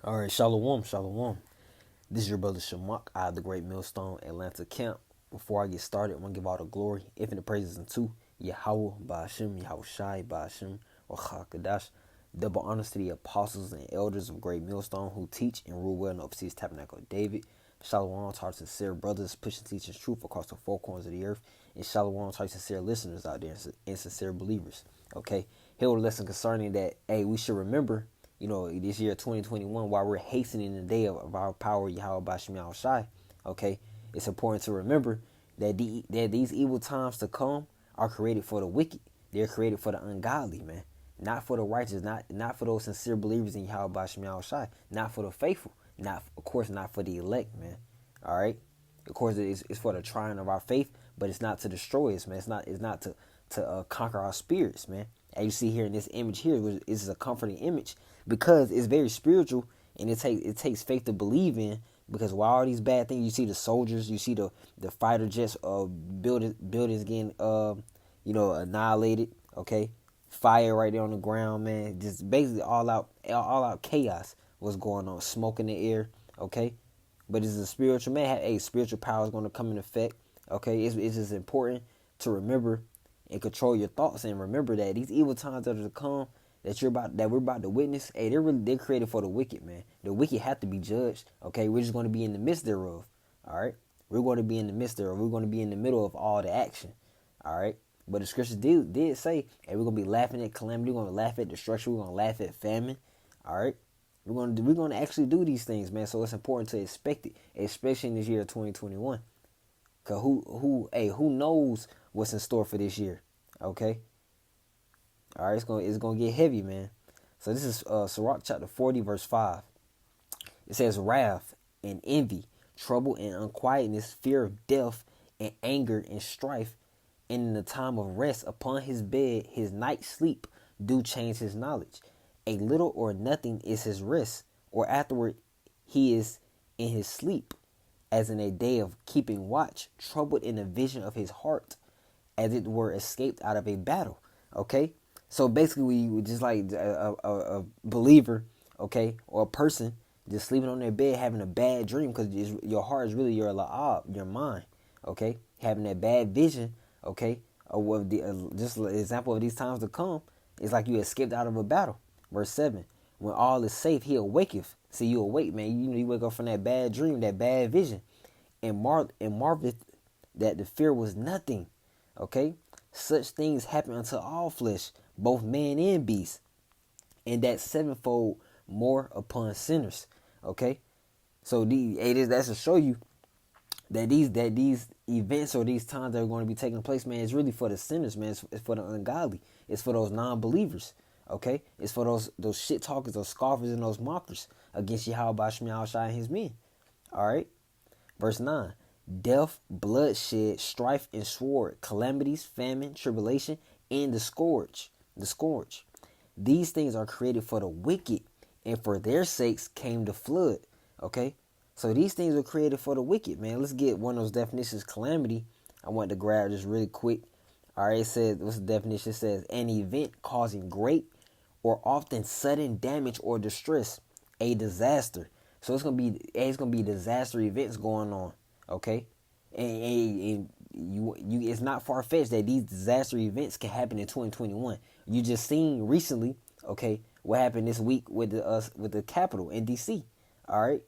All right, shalom, shalom. This is your brother Shamak out of the Great Millstone Atlanta camp. Before I get started, I want to give all the glory, infinite praises unto Yahweh, Ba'ashem, Yahweh Shai, Ba'ashem, Kadash. Double honors to the apostles and elders of Great Millstone who teach and rule well in the overseas tabernacle of David. Shalom to our sincere brothers pushing teaching truth across the four corners of the earth. And shalom to our sincere listeners out there and sincere believers. Okay, here with a lesson concerning that, hey, we should remember, this year 2021, while we're hastening the day of our power, Yahweh Bashim Yahweh Shai, okay, it's important to remember that that these evil times to come are created for the wicked. They're created for the ungodly, man. Not for the righteous, not for those sincere believers in Yahweh Bashim Yahweh Shai, not for the faithful, not of course not for the elect, man. All right, of course it's for the trying of our faith, but it's not to destroy us, man. It's not to conquer our spirits, man. As you see here in this image here, which is a comforting image because it's very spiritual and it takes faith to believe in. Because while all these bad things, you see the soldiers, you see the fighter jets, buildings getting annihilated. Okay, fire right there on the ground, man. Just basically all out chaos was going on, smoke in the air. Okay, but it's a spiritual man. A spiritual power is going to come in effect. Okay, it's just important to remember and control your thoughts and remember that these evil times that are to come, that we're about to witness, hey, they're created for the wicked, man. The wicked have to be judged. Okay, we're just going to be in the midst thereof. All right, we're going to be in the midst thereof. We're going to be in the middle of all the action. All right, but the scriptures did say, hey, we're going to be laughing at calamity. We're going to laugh at destruction. We're going to laugh at famine. All right, we're going to actually do these things, man. So it's important to expect it, especially in this year of 2021. Cause who knows what's in store for this year? Okay, all right, it's gonna get heavy, man. So this is Sirach chapter 40, verse 5. It says, wrath and envy, trouble and unquietness, fear of death, and anger and strife, and in the time of rest upon his bed, his night sleep do change his knowledge. A little or nothing is his rest, or afterward he is in his sleep, as in a day of keeping watch, troubled in the vision of his heart, as it were escaped out of a battle. Okay, so basically, we just like a believer, okay, or a person just sleeping on their bed having a bad dream because your heart is really your la'ab, your mind, okay, having that bad vision, okay, of what just an example of these times to come is like you escaped out of a battle. Verse 7, when all is safe, he awaketh. See, you awake, man. You wake up from that bad dream, that bad vision, and marveleth that the fear was nothing. Okay, such things happen unto all flesh, both man and beast, and that sevenfold more upon sinners. Okay, so that's to show you that these events or these times that are going to be taking place, man, it's really for the sinners, man. It's for the ungodly. It's for those non-believers. Okay, it's for those shit talkers, those scoffers, and those mockers against Yahweh Bashmi Al-Shai and his men. All right, verse 9. Death, bloodshed, strife, and sword, calamities, famine, tribulation, and the scourge. The scourge. These things are created for the wicked, and for their sakes came the flood. Okay? So these things are created for the wicked, man. Let's get one of those definitions. Calamity, I want to grab this really quick. All right, it says, what's the definition? It says, an event causing great or often sudden damage or distress, a disaster. So it's gonna be disaster events going on. Okay, and it's not far fetched that these disaster events can happen in 2021. You just seen recently, okay, what happened this week with the Capitol in DC. All right,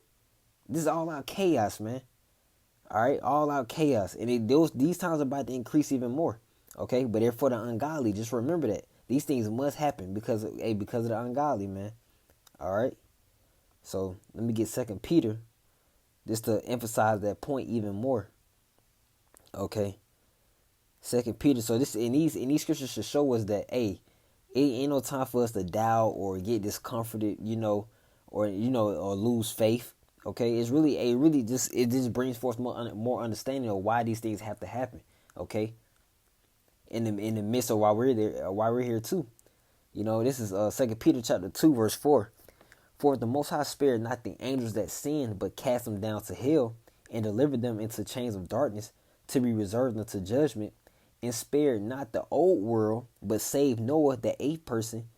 this is all out chaos, man. All right, all out chaos, and these times are about to increase even more. Okay, but they're for the ungodly. Just remember that these things must happen because of the ungodly, man. All right, so let me get Second Peter just to emphasize that point even more. Okay, Second Peter. So this in these scriptures should show us that, hey, it ain't no time for us to doubt or get discomforted, or lose faith. Okay, it just brings forth more understanding of why these things have to happen. Okay, in the midst of why we're here too. This is 2 Peter chapter 2 verse 4. For the Most High spared not the angels that sinned, but cast them down to hell, and delivered them into chains of darkness, to be reserved unto judgment, and spared not the old world, but saved Noah, the eighth person,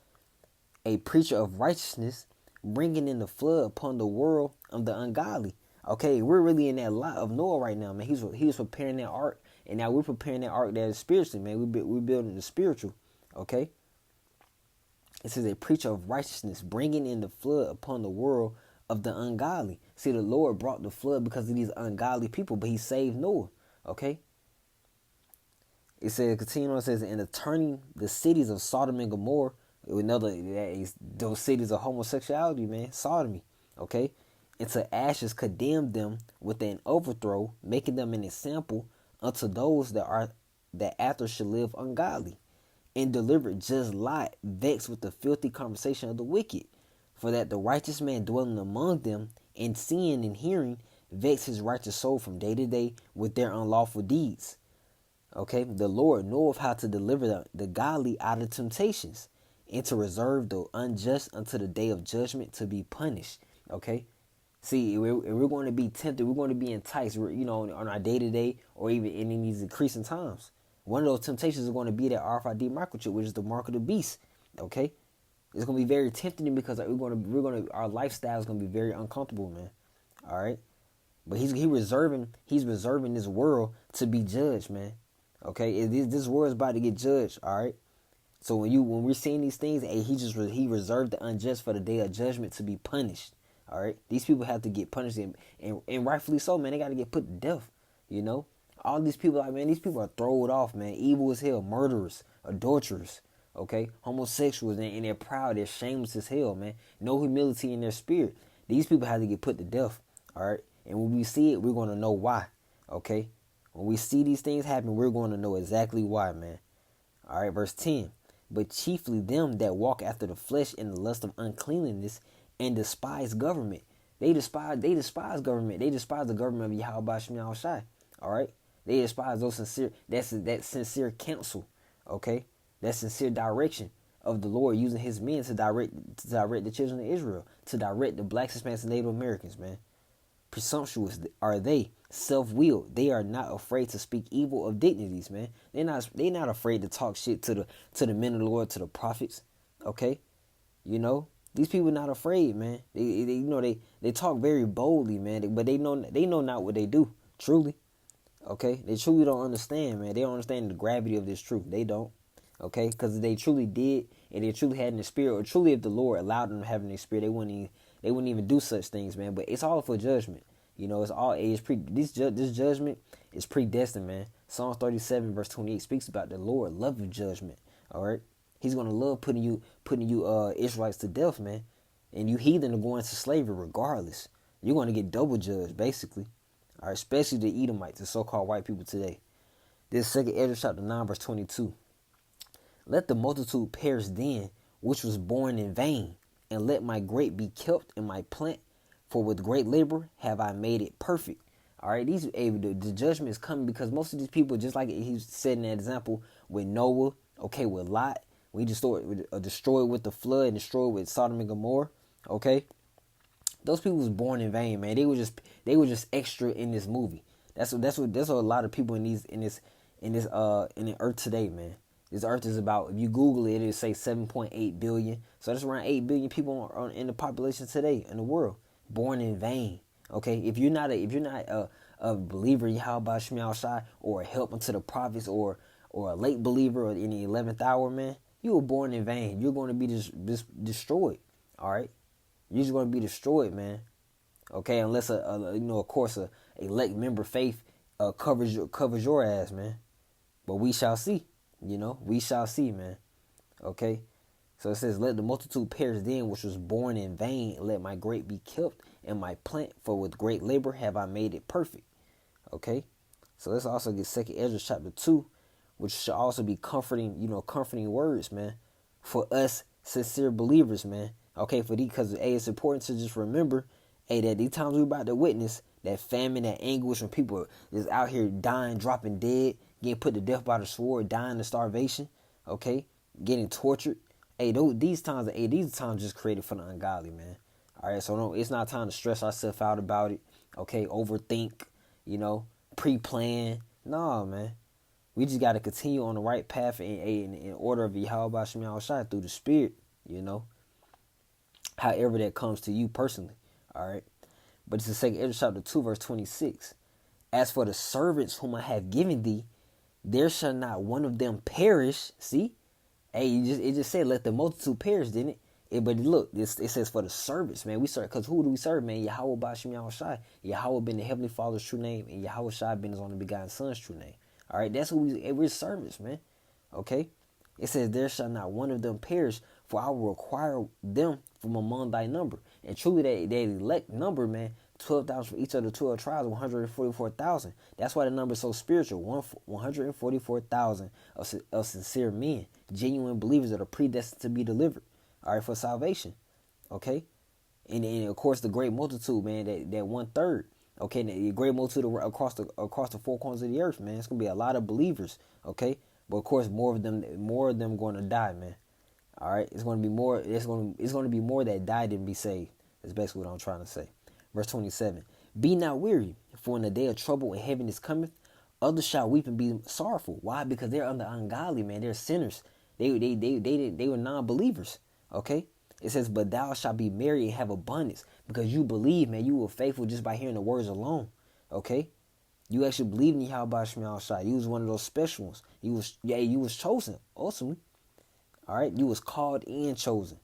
a preacher of righteousness, bringing in the flood upon the world of the ungodly. Okay, we're really in that lot of Noah right now, man. He was preparing that ark, and now we're preparing that ark that is spiritually, man. We're building the spiritual. Okay, it says a preacher of righteousness, bringing in the flood upon the world of the ungodly. See, the Lord brought the flood because of these ungodly people, but He saved Noah. Okay. It says, continue on, it says, and turning the cities of Sodom and Gomorrah, those cities of homosexuality, man, sodomy, okay, into ashes, condemned them with an overthrow, making them an example unto those that after should live ungodly, and delivered just Lot, vexed with the filthy conversation of the wicked, for that the righteous man dwelling among them, and seeing and hearing, vex his righteous soul from day to day with their unlawful deeds. Okay, the Lord knoweth how to deliver the godly out of temptations, and to reserve the unjust unto the day of judgment to be punished. Okay, see, we're going to be tempted, we're going to be enticed, on our day to day, or even in these increasing times. One of those temptations is going to be that RFID microchip, which is the mark of the beast. Okay, it's going to be very tempting because our lifestyle is going to be very uncomfortable, man. All right, but he's reserving this world to be judged, man. Okay, this world is about to get judged. All right, so when we're seeing these things, he reserved the unjust for the day of judgment to be punished. All right, these people have to get punished, and rightfully so, man. They got to get put to death. All these people, these people are thrown off, man. Evil as hell, murderers, adulterers, okay, homosexuals, and they're proud, they're shameless as hell, man. No humility in their spirit. These people have to get put to death. All right, and when we see it, we're gonna know why. Okay. When we see these things happen, we're going to know exactly why, man. All right, verse 10. But chiefly them that walk after the flesh in the lust of uncleanliness and despise government. They despise government. They despise the government of Yahweh Shem Yahushai. All right? They despise that sincere counsel, okay? That sincere direction of the Lord using His men to direct the children of Israel, to direct the blacks, Hispanics, and Native Americans, man. Presumptuous are they, self-willed. They are not afraid to speak evil of dignities, man. They're not afraid to talk shit to the men of the Lord, to the prophets. Okay, these people are not afraid, man. They talk very boldly, man. But they know not what they do. Truly, okay. They truly don't understand, man. They don't understand the gravity of this truth. They don't. Okay, because if they truly did, and they truly had in the spirit, or truly if the Lord allowed them to have in the spirit, they wouldn't even do such things, man. But it's all for judgment. This judgment is predestined, man. Psalms 37 verse 28 speaks about the Lord loving judgment. All right, He's gonna love putting you Israelites to death, man. And you heathen are going to slavery regardless. You're going to get double judged, basically. All right, especially the Edomites, the so-called white people today. This 2 Ezra chapter 9 verse 22. Let the multitude perish then, which was born in vain, and let my grape be kept in my plant, for with great labor have I made it perfect. All right, the judgment is coming because most of these people, just like he said in that example with Noah, okay, with Lot, we destroyed with the flood and destroyed with Sodom and Gomorrah. Okay, those people was born in vain, man. They were just extra in this movie. That's what a lot of people in the earth today, man. This earth is about, if you Google it, it'll say 7.8 billion. So that's around 8 billion people in the population today in the world, born in vain. Okay, if you're not a believer in Yahweh Shem Yahushai, or a help unto the prophets, or a late believer, or in the 11th hour, man, you were born in vain. You're going to be destroyed. All right, you're just going to be destroyed, man. Okay, unless of course, a elect member faith covers your ass, man. But we shall see. We shall see, man. Okay, so it says, let the multitude perish then, which was born in vain, and let my grape be kept in my plant, for with great labor have I made it perfect. Okay, so let's also get 2 Ezra chapter 2, which should also be comforting words, man, for us sincere believers, man. Okay, because it's important to just remember, that these times we're about to witness, that famine, that anguish, when people is out here dying, dropping dead, getting put to death by the sword, dying of starvation, okay, getting tortured. These times just created for the ungodly, man. All right, so no, it's not time to stress ourselves out about it. Okay, overthink, pre-plan. No, man. We just got to continue on the right path in order of Yahweh Shem Yahushai through the Spirit, however that comes to you personally. All right. But it's the second Ezra chapter 2, verse 26. As for the servants whom I have given thee, there shall not one of them perish. See? Hey, it just said let the multitude perish, didn't it? But look, it says for the servants, man. We serve, because who do we serve, man? Yahweh Bashim Yahweh Shai. Yahweh been the Heavenly Father's true name, and Yahweh Shai been his only begotten Son's true name. All right, that's who we're servants, man. Okay? It says, there shall not one of them perish, for I will require them from among thy number. And truly, that elect number, man, 12,000 for each of the 12 tribes, 144,000. That's why the number is so spiritual. 144,000 of sincere men, genuine believers that are predestined to be delivered, all right, for salvation. Okay? And of course, the great multitude, man, that 1/3. Okay, the great multitude across the four corners of the earth, man. It's gonna be a lot of believers. Okay, but of course, more of them going to die, man. All right, it's gonna be more. It's gonna be more that die than be saved. That's basically what I'm trying to say. Verse 27. Be not weary, for in the day of trouble and heaviness cometh, others shall weep and be sorrowful. Why? Because they're under ungodly, man. They're sinners. They were non-believers. Okay. It says, but thou shalt be merry and have abundance, because you believe, man. You were faithful just by hearing the words alone. Okay. You actually believed in Yahweh Shai Shai. You was one of those special ones. You was chosen, ultimately. All right. You was called and chosen.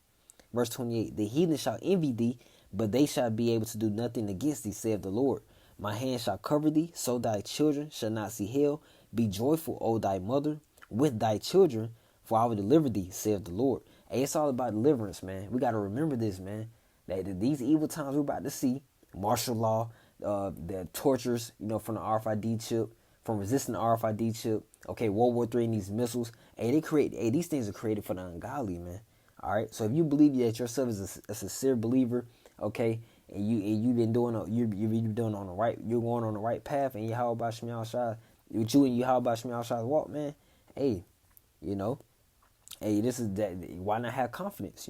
Verse 28. The heathen shall envy thee, but they shall be able to do nothing against thee, saith the Lord. My hand shall cover thee, so thy children shall not see hell. Be joyful, O thy mother, with thy children, for I will deliver thee, saith the Lord. Hey, it's all about deliverance, man. We got to remember this, man. That these evil times we're about to see, martial law, the tortures, from the RFID chip, from resisting the RFID chip, okay, World War III and these missiles. Hey, these things are created for the ungodly, man. All right, so if you believe that yourself is a sincere believer, okay, and you've been doing you're doing on the right, you're going on the right path, and Yahweh Bashim Shai, with you and Yahweh Bashim Shai's walk, man. Hey, this is that. Why not have confidence?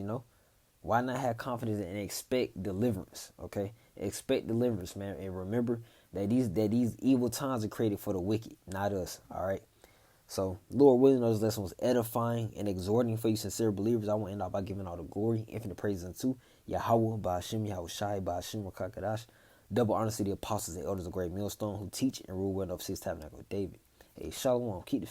Why not have confidence and expect deliverance? Okay, expect deliverance, man, and remember that these evil times are created for the wicked, not us. All right. So, Lord willing, those lessons was edifying and exhorting for you sincere believers. I want to end off by giving all the glory, infinite praise unto Yahweh, Ba'ashim, Yahweh Shai, Ba'ashim, Rakakadash. Double honor to the apostles and elders of Great Millstone who teach and rule well of Six Tabernacle of David. Hey, Shalom. Keep the